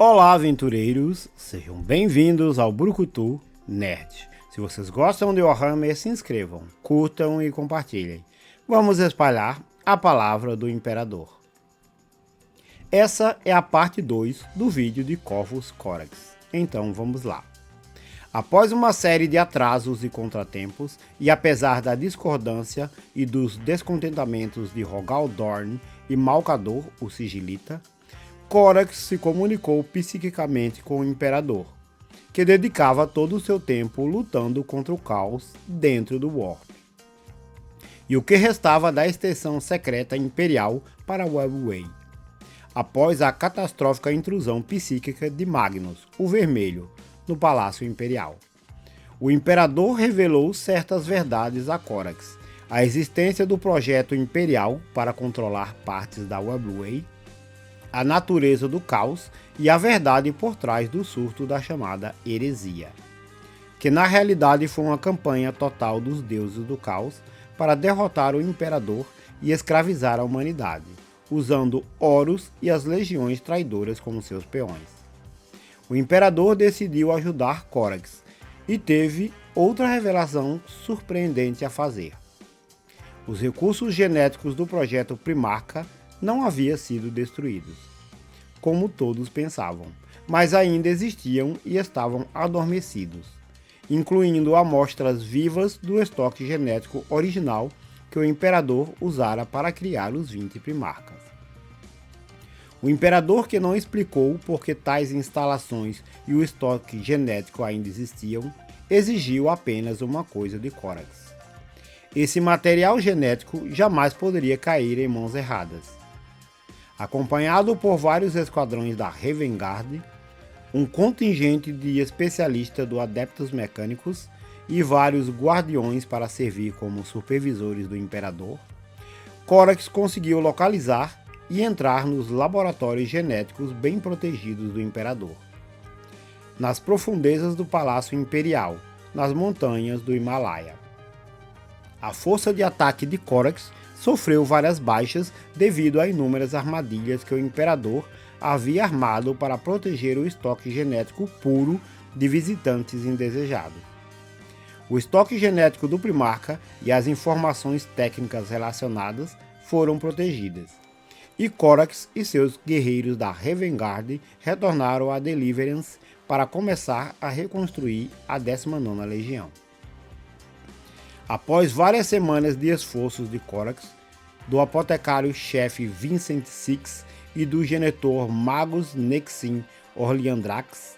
Olá, aventureiros! Sejam bem-vindos ao Brucutu Nerd. Se vocês gostam de Warhammer, se inscrevam, curtam e compartilhem. Vamos espalhar a palavra do Imperador. Essa é a parte 2 do vídeo de Corvus Corax. Então vamos lá. Após uma série de atrasos e contratempos, e apesar da discordância e dos descontentamentos de Rogal Dorn e Malcador, o Sigilita, Corax se comunicou psiquicamente com o Imperador, que dedicava todo o seu tempo lutando contra o caos dentro do Warp, e o que restava da extensão secreta imperial para Webway, após a catastrófica intrusão psíquica de Magnus, o Vermelho, no Palácio Imperial. O Imperador revelou certas verdades a Corax: a existência do projeto imperial para controlar partes da Webway, a natureza do caos e a verdade por trás do surto da chamada heresia, que na realidade foi uma campanha total dos deuses do caos para derrotar o Imperador e escravizar a humanidade, usando Horus e as legiões traidoras como seus peões. O Imperador decidiu ajudar Corax e teve outra revelação surpreendente a fazer. Os recursos genéticos do projeto Primarca não haviam sido destruídos, como todos pensavam, mas ainda existiam e estavam adormecidos, incluindo amostras vivas do estoque genético original que o Imperador usara para criar os 20 Primarcas. O Imperador, que não explicou por que tais instalações e o estoque genético ainda existiam, exigiu apenas uma coisa de Corax: esse material genético jamais poderia cair em mãos erradas. Acompanhado por vários esquadrões da Ravengard, um contingente de especialistas do Adeptos Mecânicos e vários guardiões para servir como supervisores do Imperador, Corax conseguiu localizar e entrar nos laboratórios genéticos bem protegidos do Imperador, nas profundezas do Palácio Imperial, nas montanhas do Himalaia. A força de ataque de Corax sofreu várias baixas devido a inúmeras armadilhas que o Imperador havia armado para proteger o estoque genético puro de visitantes indesejados. O estoque genético do Primarca e as informações técnicas relacionadas foram protegidas, e Corax e seus guerreiros da Ravengard retornaram a Deliverance para começar a reconstruir a 19ª Legião. Após várias semanas de esforços de Corax, do apotecário-chefe Vincent Six e do genitor Magus Nexin Orliandrax,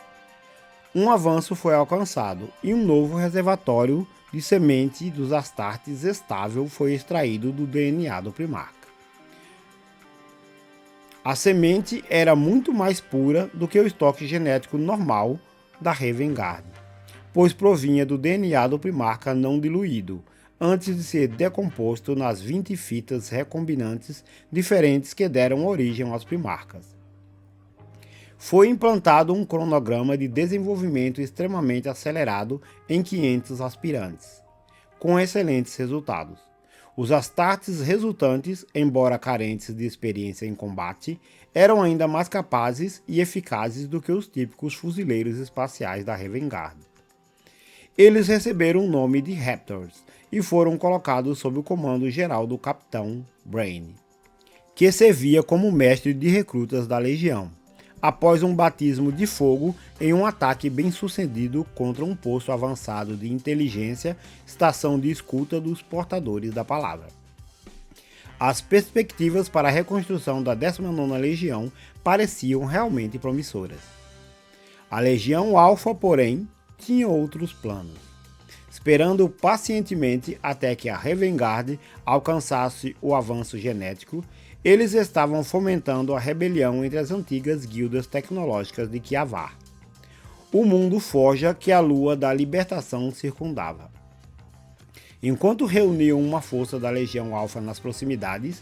um avanço foi alcançado e um novo reservatório de semente dos Astartes estável foi extraído do DNA do Primarca. A semente era muito mais pura do que o estoque genético normal da Ravengard, pois provinha do DNA do Primarca não diluído, antes de ser decomposto nas 20 fitas recombinantes diferentes que deram origem aos Primarcas. Foi implantado um cronograma de desenvolvimento extremamente acelerado em 500 aspirantes, com excelentes resultados. Os Astartes resultantes, embora carentes de experiência em combate, eram ainda mais capazes e eficazes do que os típicos fuzileiros espaciais da Ravengard. Eles receberam o nome de Raptors e foram colocados sob o comando geral do Capitão Brain, que servia como mestre de recrutas da Legião, após um batismo de fogo em um ataque bem-sucedido contra um posto avançado de inteligência, estação de escuta dos portadores da palavra. As perspectivas para a reconstrução da 19ª Legião pareciam realmente promissoras. A Legião Alpha, porém, tinha outros planos. Esperando pacientemente até que a Ravengard alcançasse o avanço genético, eles estavam fomentando a rebelião entre as antigas guildas tecnológicas de Kiavar, o mundo forja que a lua da libertação circundava. Enquanto reuniam uma força da Legião Alpha nas proximidades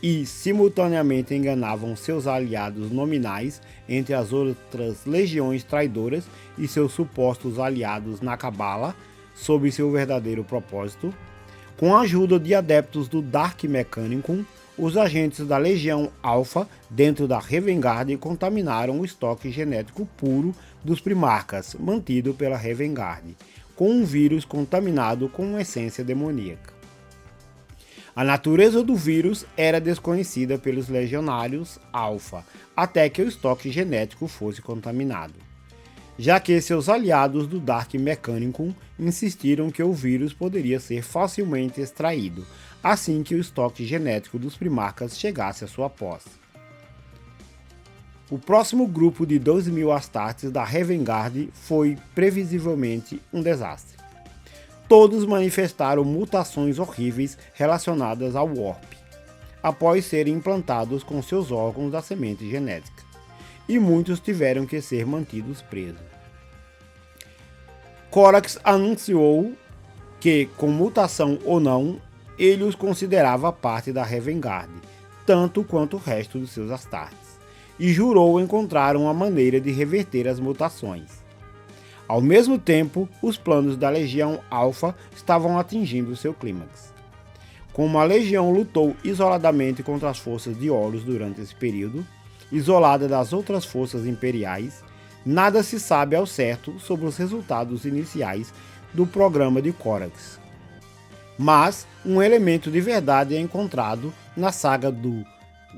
e simultaneamente enganavam seus aliados nominais entre as outras legiões traidoras e seus supostos aliados na Cabala, sob seu verdadeiro propósito, com a ajuda de adeptos do Dark Mechanicum, os agentes da Legião Alpha dentro da Ravengard contaminaram o estoque genético puro dos primarcas, mantido pela Ravengard, com um vírus contaminado com uma essência demoníaca. A natureza do vírus era desconhecida pelos legionários Alpha, até que o estoque genético fosse contaminado, já que seus aliados do Dark Mechanicum insistiram que o vírus poderia ser facilmente extraído, assim que o estoque genético dos primarcas chegasse à sua posse. O próximo grupo de 12.000 Astartes da Ravengard foi previsivelmente um desastre. Todos manifestaram mutações horríveis relacionadas ao Warp, após serem implantados com seus órgãos da semente genética, e muitos tiveram que ser mantidos presos. Corax anunciou que, com mutação ou não, ele os considerava parte da Ravengard, tanto quanto o resto dos seus Astartes, e jurou encontrar uma maneira de reverter as mutações. Ao mesmo tempo, os planos da Legião Alpha estavam atingindo seu clímax. Como a Legião lutou isoladamente contra as forças de Horus durante esse período, isolada das outras forças imperiais, nada se sabe ao certo sobre os resultados iniciais do programa de Corax. Mas um elemento de verdade é encontrado na saga do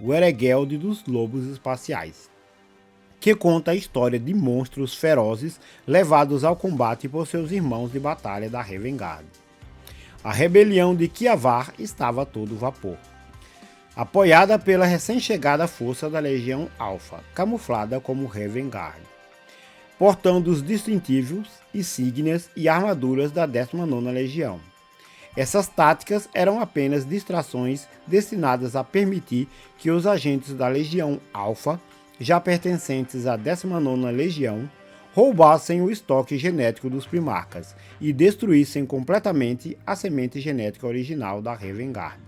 Weregeld dos Lobos Espaciais, que conta a história de monstros ferozes levados ao combate por seus irmãos de batalha da Ravengard. A rebelião de Kiavar estava a todo vapor, apoiada pela recém-chegada força da Legião Alpha, camuflada como Ravengard, portando os distintivos, insígnias e armaduras da 19ª Legião. Essas táticas eram apenas distrações destinadas a permitir que os agentes da Legião Alpha, já pertencentes à 19ª Legião, roubassem o estoque genético dos primarcas e destruíssem completamente a semente genética original da Ravengard,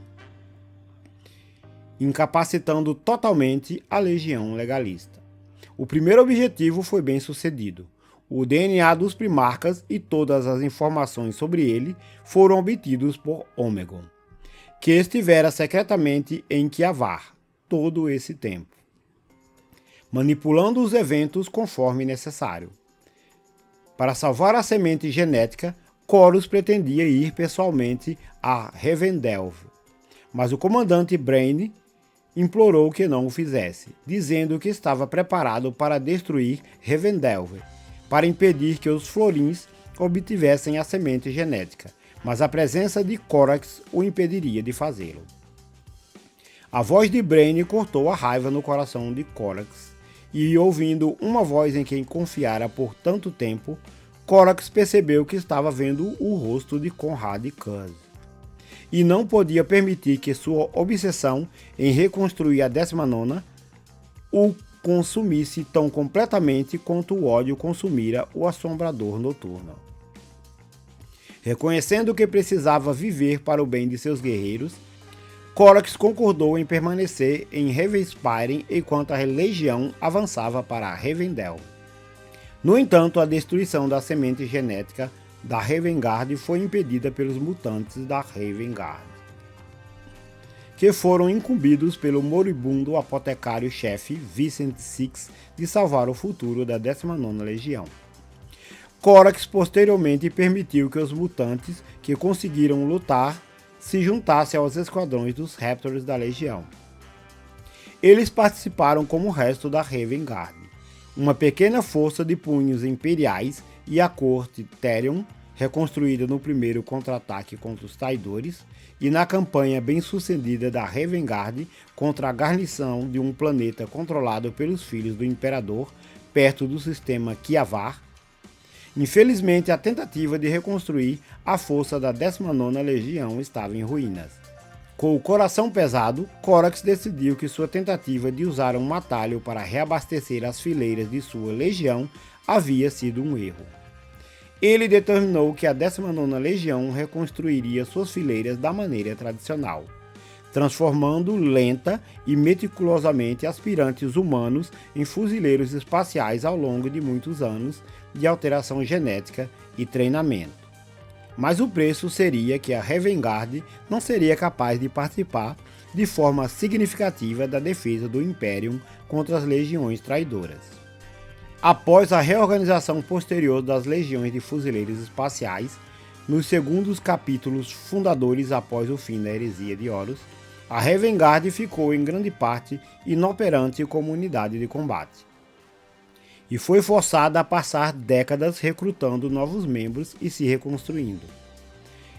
incapacitando totalmente a Legião Legalista. O primeiro objetivo foi bem sucedido. O DNA dos primarcas e todas as informações sobre ele foram obtidos por Omegon, que estivera secretamente em Kiavar todo esse tempo, manipulando os eventos conforme necessário. Para salvar a semente genética, Corus pretendia ir pessoalmente a Revendell, mas o comandante Brain implorou que não o fizesse, dizendo que estava preparado para destruir Revendell, para impedir que os Florins obtivessem a semente genética, mas a presença de Corax o impediria de fazê-lo. A voz de Brain cortou a raiva no coração de Corax, e ouvindo uma voz em quem confiara por tanto tempo, Corax percebeu que estava vendo o rosto de Conrad Curze, e não podia permitir que sua obsessão em reconstruir a 19ª o consumisse tão completamente quanto o ódio consumira o Assombrador Noturno. Reconhecendo que precisava viver para o bem de seus guerreiros, Corax concordou em permanecer em Revenspire enquanto a Legião avançava para Revendell. No entanto, a destruição da semente genética da Ravengard foi impedida pelos mutantes da Ravengard, que foram incumbidos pelo moribundo apotecário-chefe Vincent Six de salvar o futuro da 19ª Legião. Corax posteriormente permitiu que os mutantes que conseguiram lutar se juntassem aos esquadrões dos Raptors da Legião. Eles participaram como o resto da Ravengard, uma pequena força de punhos imperiais e a corte Therion, reconstruída no primeiro contra-ataque contra os traidores e na campanha bem-sucedida da Ravengard contra a guarnição de um planeta controlado pelos filhos do Imperador, perto do sistema Kiavar. Infelizmente, a tentativa de reconstruir a força da 19ª Legião estava em ruínas. Com o coração pesado, Corax decidiu que sua tentativa de usar um atalho para reabastecer as fileiras de sua legião havia sido um erro. Ele determinou que a 19ª Legião reconstruiria suas fileiras da maneira tradicional, transformando lenta e meticulosamente aspirantes humanos em fuzileiros espaciais ao longo de muitos anos de alteração genética e treinamento. Mas o preço seria que a Ravengard não seria capaz de participar de forma significativa da defesa do Imperium contra as legiões traidoras. Após a reorganização posterior das legiões de fuzileiros espaciais, nos segundos capítulos fundadores após o fim da heresia de Horus, a Ravengard ficou em grande parte inoperante como unidade de combate, e foi forçada a passar décadas recrutando novos membros e se reconstruindo,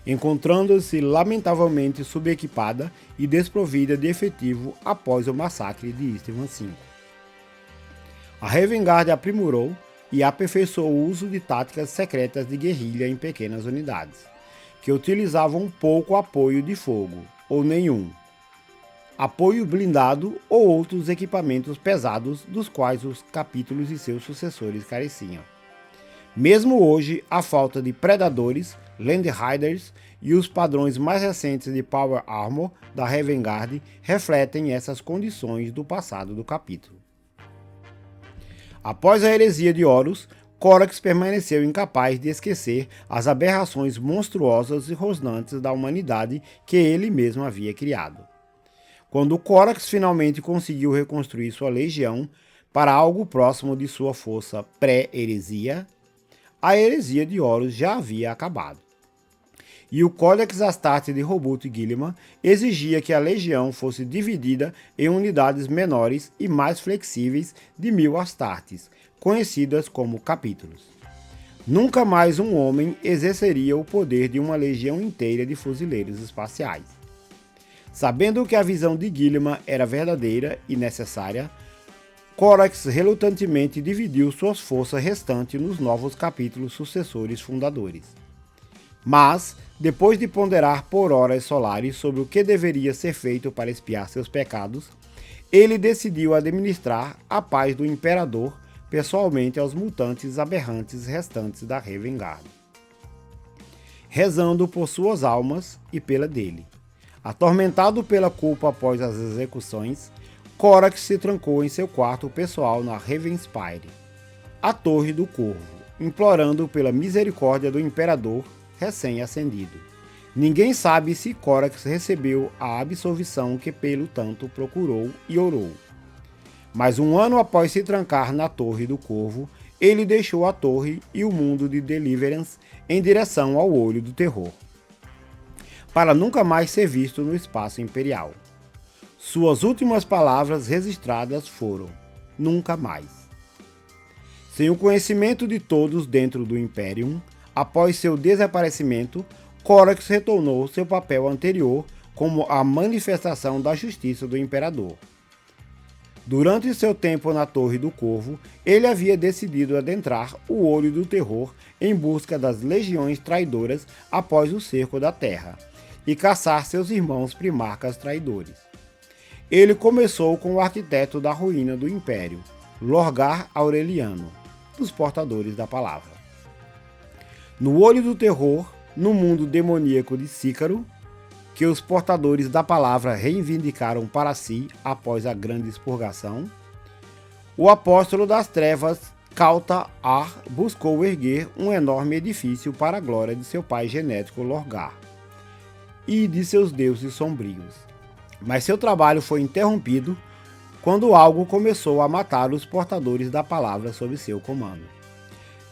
encontrando-se lamentavelmente subequipada e desprovida de efetivo após o massacre de Istvan V. A Ravengard aprimorou e aperfeiçoou o uso de táticas secretas de guerrilha em pequenas unidades, que utilizavam pouco apoio de fogo, ou nenhum, apoio blindado ou outros equipamentos pesados dos quais os capítulos e seus sucessores careciam. Mesmo hoje, a falta de predadores, Land Riders e os padrões mais recentes de Power Armor da Ravengard refletem essas condições do passado do capítulo. Após a heresia de Horus, Corax permaneceu incapaz de esquecer as aberrações monstruosas e rosnantes da humanidade que ele mesmo havia criado. Quando Corax finalmente conseguiu reconstruir sua legião para algo próximo de sua força pré-heresia, a heresia de Horus já havia acabado. E o Codex Astarte de Roboute Guilliman exigia que a legião fosse dividida em unidades menores e mais flexíveis de 1000 Astartes, conhecidas como capítulos. Nunca mais um homem exerceria o poder de uma legião inteira de fuzileiros espaciais. Sabendo que a visão de Guilliman era verdadeira e necessária, Corax relutantemente dividiu suas forças restantes nos novos capítulos sucessores fundadores. Mas, depois de ponderar por horas solares sobre o que deveria ser feito para expiar seus pecados, ele decidiu administrar a paz do Imperador pessoalmente aos mutantes aberrantes restantes da Ravengard, rezando por suas almas e pela dele. Atormentado pela culpa após as execuções, Corax se trancou em seu quarto pessoal na Ravenspire, a Torre do Corvo, implorando pela misericórdia do Imperador recém-ascendido. Ninguém sabe se Corax recebeu a absolvição que pelo tanto procurou e orou. Mas um ano após se trancar na Torre do Corvo, ele deixou a torre e o mundo de Deliverance em direção ao Olho do Terror, para nunca mais ser visto no espaço imperial. Suas últimas palavras registradas foram: nunca mais. Sem o conhecimento de todos dentro do Imperium, após seu desaparecimento, Corax retornou seu papel anterior como a manifestação da justiça do Imperador. Durante seu tempo na Torre do Corvo, ele havia decidido adentrar o Olho do Terror em busca das legiões traidoras após o cerco da Terra, e caçar seus irmãos primarcas traidores. Ele começou com o arquiteto da ruína do Império, Lorgar Aureliano, dos Portadores da Palavra. No Olho do Terror, no mundo demoníaco de Sícaro, que os Portadores da Palavra reivindicaram para si após a Grande Expurgação, o Apóstolo das Trevas, Kalta-Ar, buscou erguer um enorme edifício para a glória de seu pai genético Lorgar e de seus deuses sombrios. Mas seu trabalho foi interrompido quando algo começou a matar os Portadores da Palavra sob seu comando.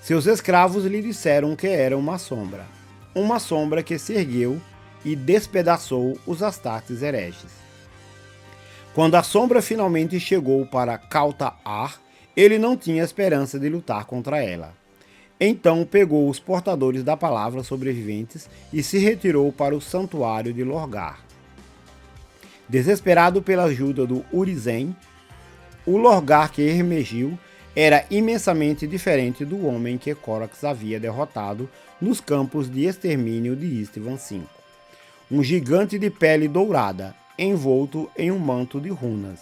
Seus escravos lhe disseram que era uma sombra que se ergueu e despedaçou os Astartes hereges. Quando a sombra finalmente chegou para Kalta-Ar, ele não tinha esperança de lutar contra ela. Então pegou os Portadores da Palavra sobreviventes e se retirou para o santuário de Lorgar. Desesperado pela ajuda do Urizen, o Lorgar que emergiu era imensamente diferente do homem que Corax havia derrotado nos campos de extermínio de Istvan V. Um gigante de pele dourada, envolto em um manto de runas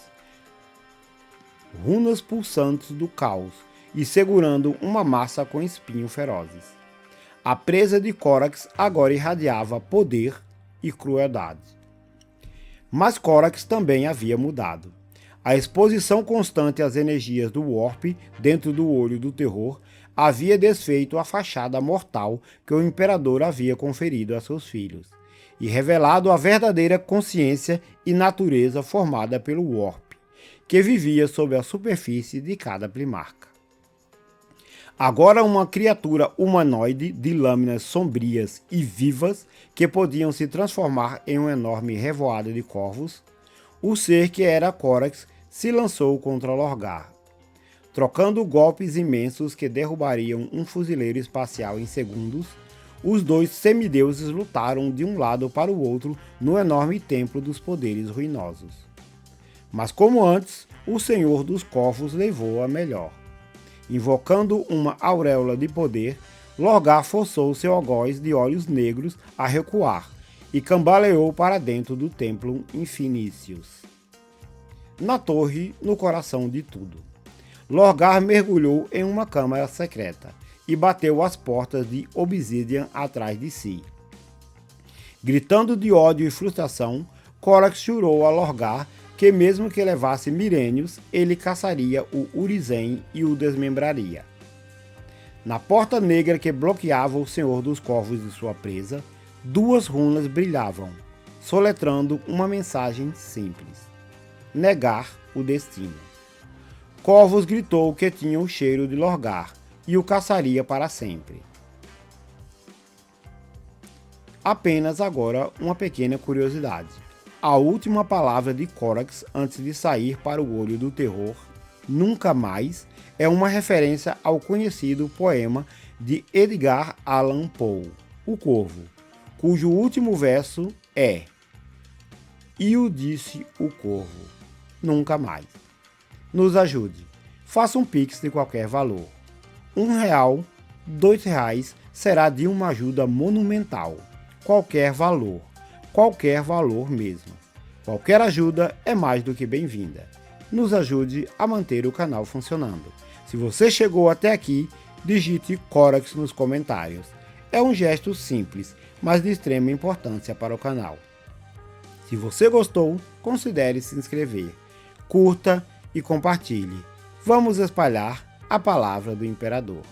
pulsantes do caos, e segurando uma massa com espinhos ferozes. A presa de Corax agora irradiava poder e crueldade. Mas Corax também havia mudado. A exposição constante às energias do Warp dentro do Olho do Terror havia desfeito a fachada mortal que o Imperador havia conferido a seus filhos, e revelado a verdadeira consciência e natureza formada pelo Warp, que vivia sob a superfície de cada Primarca. Agora uma criatura humanoide de lâminas sombrias e vivas que podiam se transformar em uma enorme revoada de corvos, o ser que era Corax se lançou contra Lorgar, trocando golpes imensos que derrubariam um fuzileiro espacial em segundos. Os dois semideuses lutaram de um lado para o outro no enorme templo dos poderes ruinosos. Mas como antes, o Senhor dos Corvos levou a melhor. Invocando uma auréola de poder, Lorgar forçou seu algoz de olhos negros a recuar e cambaleou para dentro do templo Infinicius. Na torre, no coração de tudo, Lorgar mergulhou em uma câmara secreta e bateu as portas de Obsidian atrás de si. Gritando de ódio e frustração, Corax jurou a Lorgar que mesmo que levasse milênios, ele caçaria o Urizen e o desmembraria. Na porta negra que bloqueava o Senhor dos Corvos de sua presa, duas runas brilhavam, soletrando uma mensagem simples: negar o destino. Corvus gritou que tinha o cheiro de Lorgar e o caçaria para sempre. Apenas agora uma pequena curiosidade. A última palavra de Corax antes de sair para o olho do terror, nunca mais, é uma referência ao conhecido poema de Edgar Allan Poe, O Corvo, cujo último verso é: "E o disse o corvo, nunca mais". Nos ajude. Faça um pix de qualquer valor. R$1, R$2 será de uma ajuda monumental. Qualquer valor mesmo. Qualquer ajuda é mais do que bem-vinda. Nos ajude a manter o canal funcionando. Se você chegou até aqui, digite Corax nos comentários. É um gesto simples, mas de extrema importância para o canal. Se você gostou, considere se inscrever, curta e compartilhe. Vamos espalhar a palavra do Imperador.